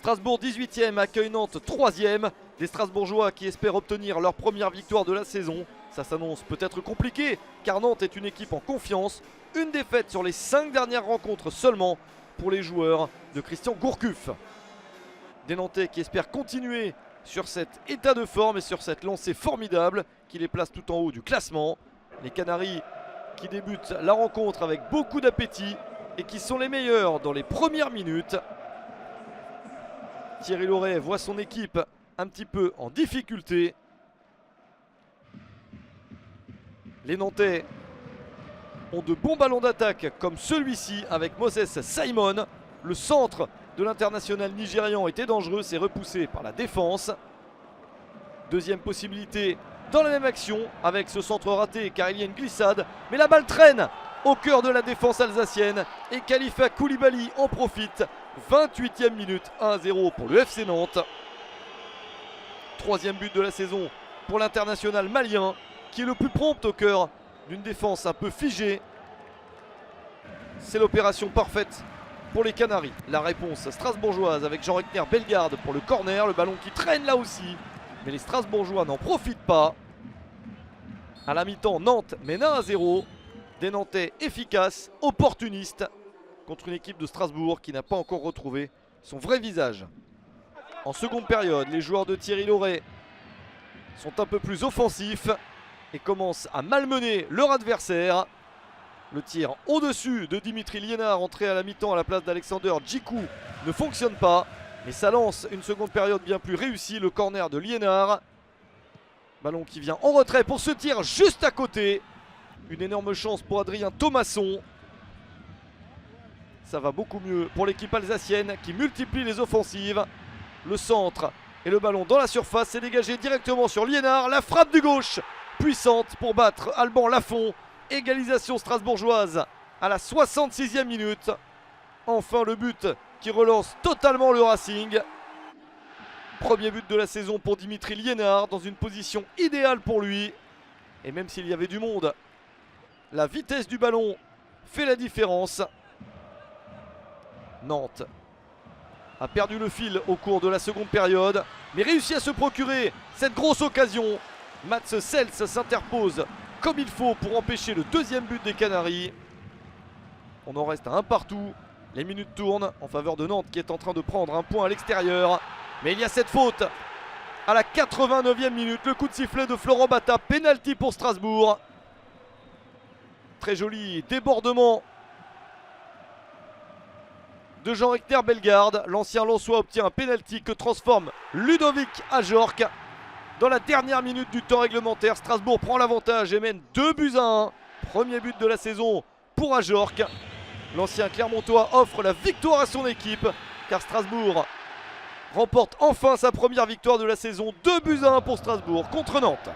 Strasbourg 18e accueille Nantes 3e. Des Strasbourgeois qui espèrent obtenir leur première victoire de la saison. Ça s'annonce peut-être compliqué car Nantes est une équipe en confiance. Une défaite sur les 5 dernières rencontres seulement pour les joueurs de Christian Gourcuff. Des Nantais qui espèrent continuer sur cet état de forme et sur cette lancée formidable qui les place tout en haut du classement. Les Canaries qui débutent la rencontre avec beaucoup d'appétit et qui sont les meilleurs dans les premières minutes. Thierry Laurey voit son équipe un petit peu en difficulté. Les Nantais ont de bons ballons d'attaque comme celui-ci avec Moses Simon. Le centre de l'international nigérian était dangereux, c'est repoussé par la défense. Deuxième possibilité dans la même action avec ce centre raté car il y a une glissade. Mais la balle traîne au cœur de la défense alsacienne et Khalifa Koulibaly en profite. 28e minute, 1-0 pour le FC Nantes. Troisième but de la saison pour l'international malien qui est le plus prompt au cœur d'une défense un peu figée. C'est l'opération parfaite pour les Canaries. La réponse strasbourgeoise avec Jean-Reckner Bellegarde pour le corner. Le ballon qui traîne là aussi. Mais les Strasbourgeois n'en profitent pas. À la mi-temps, Nantes mène 1-0. Des Nantais efficaces, opportunistes contre une équipe de Strasbourg qui n'a pas encore retrouvé son vrai visage. En seconde période, les joueurs de Thierry Laurey sont un peu plus offensifs et commencent à malmener leur adversaire. Le tir au-dessus de Dimitri Liénard, entré à la mi-temps à la place d'Alexander Djikou, ne fonctionne pas. Mais ça lance une seconde période bien plus réussie, le corner de Liénard. Ballon qui vient en retrait pour ce tir juste à côté. Une énorme chance pour Adrien Thomasson. Ça va beaucoup mieux pour l'équipe alsacienne qui multiplie les offensives. Le centre et le ballon dans la surface, c'est dégagé directement sur Liénard. La frappe du gauche, puissante pour battre Alban Lafont. Égalisation strasbourgeoise à la 66e minute. Enfin le but qui relance totalement le Racing. Premier but de la saison pour Dimitri Liénard dans une position idéale pour lui. Et même s'il y avait du monde, la vitesse du ballon fait la différence. Nantes a perdu le fil au cours de la seconde période, mais réussit à se procurer cette grosse occasion. Mats Sels s'interpose comme il faut pour empêcher le deuxième but des Canaries. On en reste à un partout. Les minutes tournent en faveur de Nantes qui est en train de prendre un point à l'extérieur. Mais il y a cette faute à la 89e minute. Le coup de sifflet de Florent Bata. Pénalty pour Strasbourg. Très joli débordement de Jean-Reckner Bellegarde. L'ancien Lensois obtient un pénalty que transforme Ludovic Ajorc. Dans la dernière minute du temps réglementaire, Strasbourg prend l'avantage et mène 2-1. Premier but de la saison pour Ajorc. L'ancien Clermontois offre la victoire à son équipe car Strasbourg remporte enfin sa première victoire de la saison. 2-1 pour Strasbourg contre Nantes.